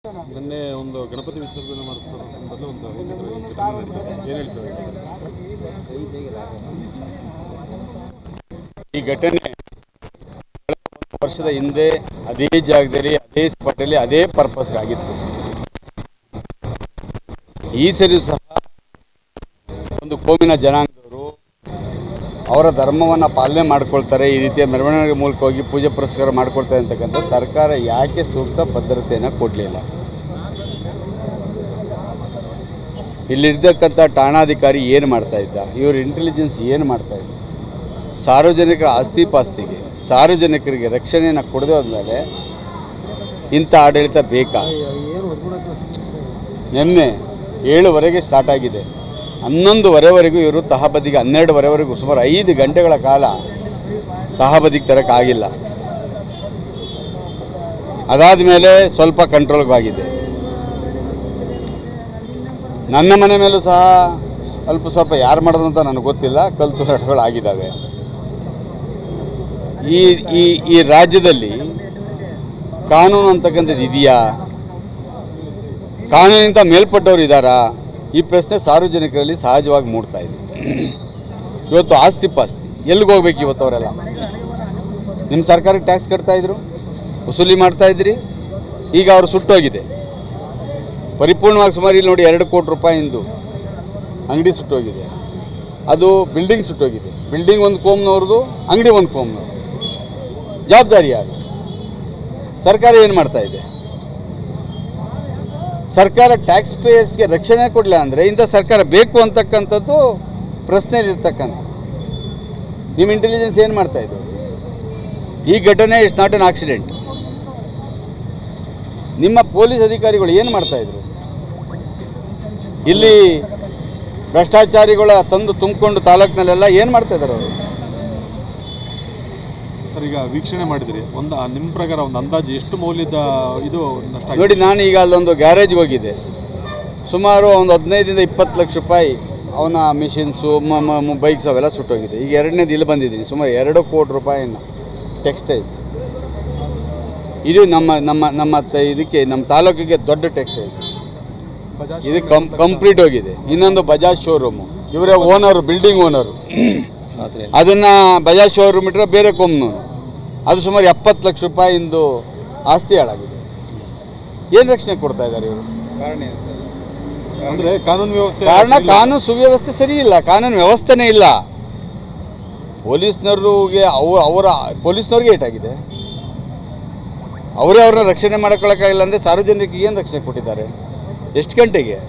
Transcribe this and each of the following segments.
ನಿನ್ನೆ ಒಂದು ಗಣಪತಿ ವಿಸರ್ಜನೆ ಮಾಡುವ ಸಂದರ್ಭದಲ್ಲಿ ಏನು ಹೇಳ್ತಾರೆ? ಈ ಘಟನೆ ವರ್ಷದ ಹಿಂದೆ ಅದೇ ಜಾಗದಲ್ಲಿ ಅದೇ ಸ್ಪಾಟಲ್ಲಿ ಅದೇ ಪರ್ಪಸ್ಗಾಗಿತ್ತು. ಈ ಸರಿ ಸಹ ಒಂದು ಕೋಮಿನ ಜನಾಂಗದವರು ಅವರ ಧರ್ಮವನ್ನು ಪಾಲನೆ ಮಾಡ್ಕೊಳ್ತಾರೆ, ಈ ರೀತಿಯ ಮೆರವಣಿಗೆ ಮೂಲಕ ಹೋಗಿ ಪೂಜೆ ಪುರಸ್ಕಾರ ಮಾಡ್ಕೊಳ್ತಾರೆ ಅಂತಕ್ಕಂಥ ಸರ್ಕಾರ ಯಾಕೆ ಸೂಕ್ತ ಭದ್ರತೆಯನ್ನು ಕೊಡಲಿಲ್ಲ? ಇಲ್ಲಿರ್ತಕ್ಕಂಥ ಠಾಣಾಧಿಕಾರಿ ಏನು ಮಾಡ್ತಾ ಇದ್ದ, ಇವ್ರ ಇಂಟೆಲಿಜೆನ್ಸ್ ಏನು ಮಾಡ್ತಾ ಇದ್ದ? ಸಾರ್ವಜನಿಕರ ಆಸ್ತಿ ಪಾಸ್ತಿಗೆ ಸಾರ್ವಜನಿಕರಿಗೆ ರಕ್ಷಣೆಯನ್ನು ಕೊಡದೆ ಹೋದ್ಮೇಲೆ ಇಂಥ ಆಡಳಿತ ಬೇಕಾ? ನಿನ್ನೆ 7:00ವರೆಗೆ ಸ್ಟಾರ್ಟ್ ಆಗಿದೆ, 11:30ವರೆಗೂ ಇವರು ತಹಬದಿಗೆ 12:30ವರೆಗೂ ಸುಮಾರು 5 ಗಂಟೆಗಳ ಕಾಲ ತಹಬದಿಗೆ ತರೋಕ್ಕಾಗಿಲ್ಲ. ಅದಾದ ಮೇಲೆ ಸ್ವಲ್ಪ ಕಂಟ್ರೋಲ್ಗಾಗಿದೆ. ನನ್ನ ಮನೆ ಮೇಲೂ ಸಹ ಸ್ವಲ್ಪ ಯಾರು ಮಾಡೋದು ಅಂತ ನನಗೆ ಗೊತ್ತಿಲ್ಲ, ಕಲ್ಲು ತೂರಾಟಗಳು ಆಗಿದ್ದಾವೆ. ಈ ರಾಜ್ಯದಲ್ಲಿ ಕಾನೂನು ಅಂತಕ್ಕಂಥದ್ದು ಇದೆಯಾ? ಕಾನೂನಿಗಿಂತ ಮೇಲ್ಪಟ್ಟವ್ರು ಇದ್ದಾರಾ? ಈ ಪ್ರಶ್ನೆ ಸಾರ್ವಜನಿಕರಲ್ಲಿ ಸಹಜವಾಗಿ ಮೂಡ್ತಾ ಇದೆ. ಇವತ್ತು ಆಸ್ತಿ ಪಾಸ್ತಿ ಎಲ್ಲಿಗೆ ಹೋಗ್ಬೇಕು? ಇವತ್ತು ಅವರೆಲ್ಲ ನಿಮ್ಮ ಸರ್ಕಾರಕ್ಕೆ ಟ್ಯಾಕ್ಸ್ ಕಟ್ತಾಯಿದ್ರು, ವಸೂಲಿ ಮಾಡ್ತಾಯಿದ್ರಿ. ಈಗ ಅವರು ಸುಟ್ಟೋಗಿದೆ ಪರಿಪೂರ್ಣವಾಗಿ. ಸುಮಾರು ಇಲ್ಲಿ ನೋಡಿ 2 ಕೋಟಿ ರೂಪಾಯಿಂದು ಅಂಗಡಿ ಸುಟ್ಟೋಗಿದೆ. ಅದು ಬಿಲ್ಡಿಂಗ್ ಸುಟ್ಟೋಗಿದೆ. ಬಿಲ್ಡಿಂಗ್ ಒಂದು ಕೋಮ್ನವ್ರದ್ದು, ಅಂಗಡಿ ಒಂದು ಕೋಮ್ನವ್ರು. ಜವಾಬ್ದಾರಿ ಯಾರು? ಸರ್ಕಾರ ಏನು ಮಾಡ್ತಾ ಇದೆ? ಸರ್ಕಾರ ಟ್ಯಾಕ್ಸ್ ಪೇಯರ್ಸ್ಗೆ ರಕ್ಷಣೆ ಕೊಡಲಿಲ್ಲ ಅಂದರೆ ಇಂಥ ಸರ್ಕಾರ ಬೇಕು ಅಂತಕ್ಕಂಥದ್ದು ಪ್ರಶ್ನೆಯಲ್ಲಿರ್ತಕ್ಕಂಥ. ನಿಮ್ಮ ಇಂಟೆಲಿಜೆನ್ಸ್ ಏನು ಮಾಡ್ತಾ ಇದ್ದು? ಈ ಘಟನೆ ಇಟ್ಸ್ ನಾಟ್ ಎನ್ ಆಕ್ಸಿಡೆಂಟ್. ನಿಮ್ಮ ಪೊಲೀಸ್ ಅಧಿಕಾರಿಗಳು ಏನು ಮಾಡ್ತಾಯಿದ್ರು? ಇಲ್ಲಿ ಭ್ರಷ್ಟಾಚಾರಿಗಳ ತಂದು ತುಂಬಿಕೊಂಡು ತಾಲೂಕಿನಲ್ಲೆಲ್ಲ ಏನು ಮಾಡ್ತಾಯಿದ್ದಾರೆ ಅವರು? ಸರ್, ಈಗ ವೀಕ್ಷಣೆ ಮಾಡಿದ್ರಿ, ನಿಮ್ಮ ಪ್ರಕಾರ ಒಂದು ಅಂದಾಜು ಎಷ್ಟು ಮೌಲ್ಯದ ಇದು ನಷ್ಟ ನೋಡಿ, ನಾನು ಈಗ ಅಲ್ಲೊಂದು ಗ್ಯಾರೇಜ್ಗೆ ಹೋಗಿದ್ದೆ. ಸುಮಾರು ಒಂದು 15ರಿಂದ 20 ಲಕ್ಷ ರೂಪಾಯಿ ಅವನ ಮಿಷಿನ್ಸು, ಬೈಕ್ಸ್ ಅವೆಲ್ಲ ಸುಟ್ಟೋಗಿದೆ. ಈಗ 2ನೇದು ಇಲ್ಲಿ ಬಂದಿದ್ದೀನಿ. ಸುಮಾರು 2 ಕೋಟಿ ರೂಪಾಯಿನ ಟೆಕ್ಸ್ಟೈಲ್ಸ್. ಇದು ನಮ್ಮ ಇದಕ್ಕೆ ನಮ್ಮ ತಾಲೂಕಿಗೆ ದೊಡ್ಡ ಟೆಕ್ಸ್ಟೈಲ್ಸ್. ಇದು ಕಂಪ್ಲೀಟ್ ಹೋಗಿದೆ. ಇನ್ನೊಂದು ಬಜಾಜ್ ಶೋರೂಮು, ಇವರೇ ಓನರು, ಬಿಲ್ಡಿಂಗ್ ಓನರು. ಅದನ್ನು ಬಜಾಜ್ ಶೋರೂಮ್ ಇಟ್ಟರೆ ಬೇರೆ ಕೊಮ್ನೂರು, ಅದು ಸುಮಾರು 70 ಲಕ್ಷ ರೂಪಾಯಿಂದು ಆಸ್ತಿ ಹಾಳಾಗಿದೆ. ಏನು ರಕ್ಷಣೆ ಕೊಡ್ತಾ ಇದ್ದಾರೆ ಇವರು? ಅಂದರೆ ಕಾನೂನು ವ್ಯವಸ್ಥೆ ಕಾನೂನು ಸುವ್ಯವಸ್ಥೆ ಸರಿ ಇಲ್ಲ, ಕಾನೂನು ವ್ಯವಸ್ಥೆನೇ ಇಲ್ಲ. ಪೊಲೀಸ್ನವ್ರಿಗೆ ಪೊಲೀಸ್ನವ್ರಿಗೆ ಏಟಾಗಿದೆ. ಅವ್ರನ್ನ ರಕ್ಷಣೆ ಮಾಡ್ಕೊಳ್ಳೋಕ್ಕಾಗಿಲ್ಲ ಅಂದರೆ ಸಾರ್ವಜನಿಕರಿಗೆ ಏನು ರಕ್ಷಣೆ ಕೊಟ್ಟಿದ್ದಾರೆ? ಎಷ್ಟು ಗಂಟೆಗೆ?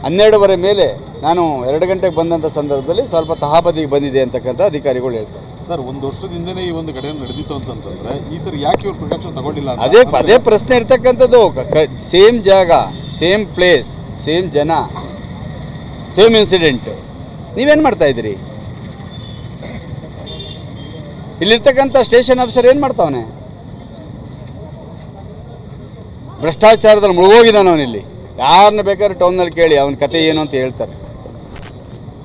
12:30 ಮೇಲೆ. ನಾನು 2 ಗಂಟೆಗೆ ಬಂದಂಥ ಸಂದರ್ಭದಲ್ಲಿ ಸ್ವಲ್ಪ ತಹಬದಿಗೆ ಬಂದಿದೆ ಅಂತಕ್ಕಂಥ ಅಧಿಕಾರಿಗಳು ಹೇಳ್ತಾರೆ. ಸರ್, 1 ವರ್ಷದಿಂದನೇ ಈ ಒಂದು ಘಟನೆ ನಡೆದಿತ್ತು ಅಂತಂದ್ರೆ ಈ ಸರ್ ಯಾಕೆ ಇವ್ರು ಪ್ರಿಕಾಷನ್ ತಗೊಂಡಿಲ್ಲ? ಅದೇ ಪ್ರಶ್ನೆ ಇರ್ತಕ್ಕಂಥದ್ದು. ಸೇಮ್ ಜಾಗ, ಸೇಮ್ ಪ್ಲೇಸ್, ಸೇಮ್ ಜನ, ಸೇಮ್ ಇನ್ಸಿಡೆಂಟ್. ನೀವೇನು ಮಾಡ್ತಾಯಿದ್ದೀರಿ? ಇಲ್ಲಿರ್ತಕ್ಕಂಥ ಸ್ಟೇಷನ್ ಆಫೀಸರ್ ಏನು ಮಾಡ್ತಾವನೆ? ಭ್ರಷ್ಟಾಚಾರದಲ್ಲಿ ಮುಳುಗೋಗಿದ್ದಾನೆ ಅವನಿಲ್ಲಿ. ಯಾರನ್ನ ಬೇಕಾದ್ರೆ ಟೌನ್ನಲ್ಲಿ ಕೇಳಿ, ಅವನ ಕತೆ ಏನು ಅಂತ ಹೇಳ್ತಾರೆ.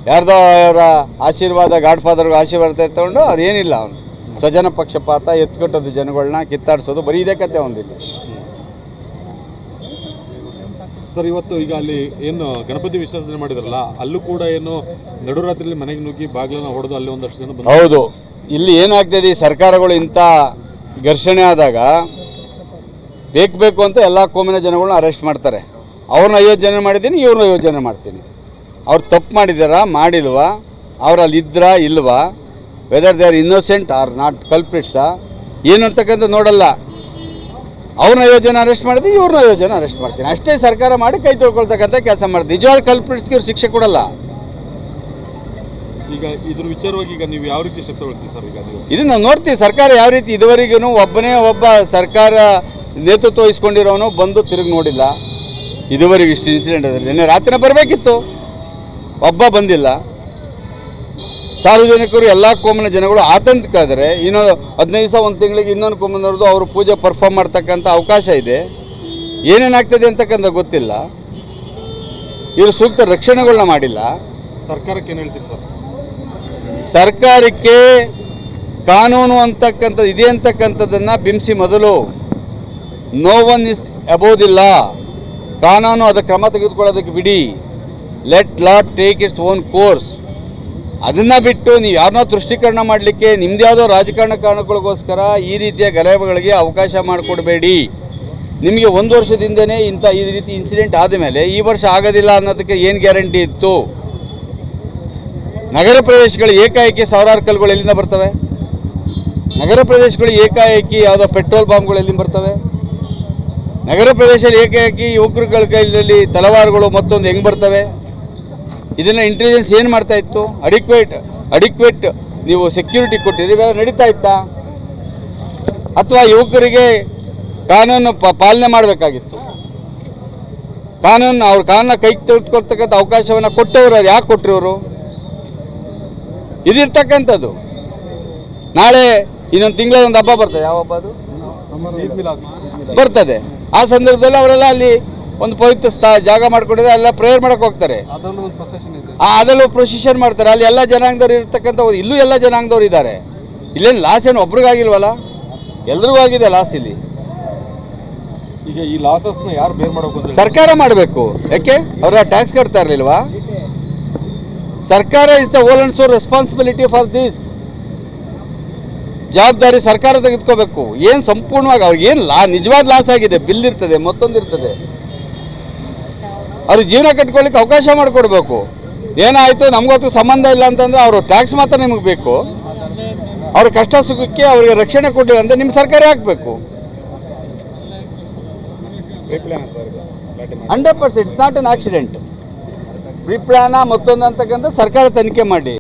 ಯಾರ್ದೋ ಅವರ ಆಶೀರ್ವಾದ, ಗಾಡ್ ಫಾದರ್ಗೆ ಆಶೀರ್ವಾದ ತಗೊಂಡು ಅವ್ರು ಏನಿಲ್ಲ, ಅವನು ಸ್ವಜನ ಪಕ್ಷಪಾತ, ಎತ್ಕೊಟ್ಟೋದು, ಜನಗಳನ್ನ ಕಿತ್ತಾಡಿಸೋದು, ಬರೀ ಇದೇ ಕತೆ ಅವನಿಲ್ಲ. ಸರ್, ಇವತ್ತು ಈಗ ಅಲ್ಲಿ ಏನು ಗಣಪತಿ ವಿಸರ್ಜನೆ ಮಾಡಿದ್ರಲ್ಲ, ಅಲ್ಲೂ ಕೂಡ ಏನು ನಡುರಾತ್ರಿಯಲ್ಲಿ ಮನೆಗೆ ನುಗ್ಗಿ ಬಾಗಿಲನ್ನು ಹೊಡೆದು ಅಲ್ಲಿ ಒಂದಷ್ಟು ಜನ ಬಂದು. ಹೌದು, ಇಲ್ಲಿ ಏನಾಗ್ತದೆ, ಈ ಸರ್ಕಾರಗಳು ಇಂಥ ಘರ್ಷಣೆ ಆದಾಗ ಬೇಕು ಅಂತ ಎಲ್ಲ ಕೋಮಿನ ಜನಗಳನ್ನ ಅರೆಸ್ಟ್ ಮಾಡ್ತಾರೆ. ಅವ್ರನ್ನ 50 ಜನ ಮಾಡಿದ್ದೀನಿ, ಇವ್ರನ್ನ 50 ಜನ ಮಾಡ್ತೀನಿ. ಅವ್ರು ತಪ್ಪು ಮಾಡಿದಾರಾ, ಮಾಡಿಲ್ವಾ, ಅವ್ರು ಅಲ್ಲಿ ಇದ್ರಾ ಇಲ್ವಾ, whether they are innocent or not ಕಲ್ಪ್ರಿಟ್ಸಾ ಏನು ಅಂತಕ್ಕಂಥ ನೋಡಲ್ಲ. ಅವ್ರನ್ನ 50 ಜನ ಅರೆಸ್ಟ್ ಮಾಡಿದ್ವಿ, ಇವ್ರನ್ನ 50 ಜನ ಅರೆಸ್ಟ್ ಮಾಡ್ತೀನಿ. ಅಷ್ಟೇ ಸರ್ಕಾರ ಮಾಡಿ ಕೈ ತೊಳ್ಕೊಳ್ತಕ್ಕಂಥ ಕೆಲಸ ಮಾಡ್ತೀವಿ. ನಿಜವಾದ ಕಲ್ಪ್ರಿಟ್ಸ್ಗೆ ಇವ್ರು ಶಿಕ್ಷೆ ಕೊಡಲ್ಲ. ಈಗ ಇದ್ರ ವಿಚಾರವಾಗಿ ಈಗ ನೀವು ಯಾವ ರೀತಿ ಶಿಕ್ಷೆ ತಗೊಳ್ತೀವಿ ಸರ್? ಈಗ ಇದು ನಾವು ನೋಡ್ತೀವಿ ಸರ್ಕಾರ ಯಾವ ರೀತಿ ಇದುವರೆಗೂ ಒಬ್ಬ ಸರ್ಕಾರ ನೇತೃತ್ವ ವಹಿಸ್ಕೊಂಡಿರೋನು ಬಂದು ತಿರುಗಿ ನೋಡಿಲ್ಲ. ಇದುವರೆಗೂ ಇಷ್ಟು ಇನ್ಸಿಡೆಂಟ್ ಅದ. ನಿನ್ನೆ ರಾತ್ರಿ ಬರಬೇಕಿತ್ತು, ಒಬ್ಬ ಬಂದಿಲ್ಲ. ಸಾರ್ವಜನಿಕರು ಎಲ್ಲ ಕೋಮಿನ ಜನಗಳು ಆತಂಕ ಆದರೆ ಇನ್ನೊಂದು 15 ದಿವಸ, 1 ತಿಂಗಳಿಗೆ ಇನ್ನೊಂದು ಕೋಮಿನವ್ರದ್ದು ಅವರು ಪೂಜೆ ಪರ್ಫಾರ್ಮ್ ಮಾಡ್ತಕ್ಕಂಥ ಅವಕಾಶ ಇದೆ. ಏನೇನಾಗ್ತದೆ ಅಂತಕ್ಕಂಥ ಗೊತ್ತಿಲ್ಲ. ಇವರು ಸೂಕ್ತ ರಕ್ಷಣೆಗಳನ್ನ ಮಾಡಿಲ್ಲ. ಸರ್ಕಾರಕ್ಕೆ ಏನು ಹೇಳ್ತೀರಿ ಸರ್? ಸರ್ಕಾರಕ್ಕೆ ಕಾನೂನು ಅಂತಕ್ಕಂಥದ್ದು ಇದೆ ಅಂತಕ್ಕಂಥದ್ದನ್ನು ಬಿಂಬಿಸಿ ಮೊದಲು no one is above the law. ಕಾನೂನು ಅದರ ಕ್ರಮ ತೆಗೆದುಕೊಳ್ಳೋದಕ್ಕೆ ಬಿಡಿ. Let law take its own course. ಅದನ್ನು ಬಿಟ್ಟು ನೀವು ಯಾರನ್ನೋ ದೃಷ್ಟೀಕರಣ ಮಾಡಲಿಕ್ಕೆ ನಿಮ್ಮದು ಯಾವುದೋ ರಾಜಕಾರಣ ಕಾರಣಗಳಿಗೋಸ್ಕರ ಈ ರೀತಿಯ ಗಲಭೆಗಳಿಗೆ ಅವಕಾಶ ಮಾಡಿಕೊಡಬೇಡಿ. ನಿಮಗೆ 1 ವರ್ಷದಿಂದನೇ ಈ ರೀತಿ ಇನ್ಸಿಡೆಂಟ್ ಆದಮೇಲೆ ಈ ವರ್ಷ ಆಗೋದಿಲ್ಲ ಅನ್ನೋದಕ್ಕೆ ಏನು ಗ್ಯಾರಂಟಿ ಇತ್ತು? ನಗರ ಪ್ರದೇಶಗಳು ಏಕಾಏಕಿ ಸಾವಿರಾರು ಕಲ್ಲುಗಳು ಎಲ್ಲಿಂದ ಬರ್ತವೆ? ನಗರ ಪ್ರದೇಶಗಳು ಏಕಾಏಕಿ ಯಾವುದೋ ಪೆಟ್ರೋಲ್ ಬಾಂಬ್ಗಳು ಎಲ್ಲಿಂದ ಬರ್ತವೆ? ನಗರ ಪ್ರದೇಶದಲ್ಲಿ ಏಕಾಏಕಿ ಯುವಕರುಗಳ ಕೈಯಲ್ಲಿ ತಲವಾರುಗಳು ಮತ್ತೊಂದು ಹೆಂಗೆ ಬರ್ತವೆ? ಇದನ್ನು ಇಂಟೆಲಿಜೆನ್ಸ್ ಏನು ಮಾಡ್ತಾ ಇತ್ತು? ಅಡಿಕ್ವೇಟ್ ನೀವು ಸೆಕ್ಯೂರಿಟಿ ಕೊಟ್ಟಿರಿ, ಇವೆಲ್ಲ ನಡೀತಾ ಇತ್ತಾ? ಅಥವಾ ಯುವಕರಿಗೆ ಕಾನೂನು ಪಾಲನೆ ಮಾಡಬೇಕಾಗಿತ್ತು? ಅವ್ರ ಕಾನೂನ ಕೈಗೆ ತೆಗೆದುಕೊಳ್ತಕ್ಕಂಥ ಅವಕಾಶವನ್ನು ಕೊಟ್ಟವರು ಯಾಕೆ ಕೊಟ್ಟರು ಇವರು? ಇದಿರ್ತಕ್ಕಂಥದ್ದು. ನಾಳೆ ಇನ್ನೊಂದು ತಿಂಗಳ ಒಂದು ಹಬ್ಬ ಬರ್ತದೆ. ಯಾವ ಹಬ್ಬ ಅದು? ಬರ್ತದೆ. ಆ ಸಂದರ್ಭದಲ್ಲಿ ಅವರೆಲ್ಲ ಅಲ್ಲಿ ಒಂದು ಪವಿತ್ರ ಜಾಗ ಮಾಡ್ಕೊಂಡಿದ್ರೆ ಅಲ್ಲ ಪ್ರೇಯರ್ ಮಾಡಕ್ಕೆ ಹೋಗ್ತಾರೆ. ಅದರಲ್ಲೂ ಪ್ರೊಸೆಷನ್ ಮಾಡ್ತಾರೆ. ಅಲ್ಲಿ ಎಲ್ಲ ಜನಾಂಗದವ್ರು ಇರ್ತಕ್ಕಂಥ ಇಲ್ಲೂ ಎಲ್ಲ ಜನಾಂಗದವ್ರು ಇದ್ದಾರೆ. ಇಲ್ಲೇನು ಲಾಸ್ ಏನು ಒಬ್ರಿಗಾಗಿಲ್ವಲ್ಲ, ಎಲ್ರಿಗೂ ಆಗಿದೆ ಲಾಸ್. ಇಲ್ಲಿ ಈಗ ಈ ಲಾಸಸ್ನ ಯಾರು ಬೇರ್ ಮಾಡೋಕೆ? ಸರ್ಕಾರ ಮಾಡಬೇಕು. ಯಾಕೆ ಅವರ ಟ್ಯಾಕ್ಸ್ ಕಟ್ತಾ ಇರಲಿಲ್ವಾ? ಸರ್ಕಾರ is the whole and sole responsibility for this. ಜವಾಬ್ದಾರಿ ಸರ್ಕಾರ ತೆಗೆದುಕೋಬೇಕು. ಏನು ಸಂಪೂರ್ಣವಾಗಿ ಅವ್ರಿಗೇನು ನಿಜವಾದ ಲಾಸ್ ಆಗಿದೆ, ಬಿಲ್ ಇರ್ತದೆ, ಮತ್ತೊಂದು ಇರ್ತದೆ. ಅವ್ರಿಗೆ ಜೀವನ ಕಟ್ಕೊಳ್ಳಿಕ್ಕೆ ಅವಕಾಶ ಮಾಡಿಕೊಡ್ಬೇಕು. ಏನಾಯಿತು ನಮಗೊತ್ತು ಸಂಬಂಧ ಇಲ್ಲ ಅಂತಂದರೆ ಅವರು ಟ್ಯಾಕ್ಸ್ ಮಾತ್ರ ನಿಮಗೆ ಬೇಕು. ಅವ್ರ ಕಷ್ಟ ಸುಖಕ್ಕೆ ಅವರಿಗೆ ರಕ್ಷಣೆ ಕೊಟ್ಟಿಲ್ಲ ಅಂತ ನಿಮ್ಮ ಸರ್ಕಾರ ಹಾಕಬೇಕು. 100% it's not an accident. Pre plan ಮತ್ತೊಂದು ಅಂತಕ್ಕಂಥ ಸರ್ಕಾರ ತನಿಖೆ ಮಾಡಿ.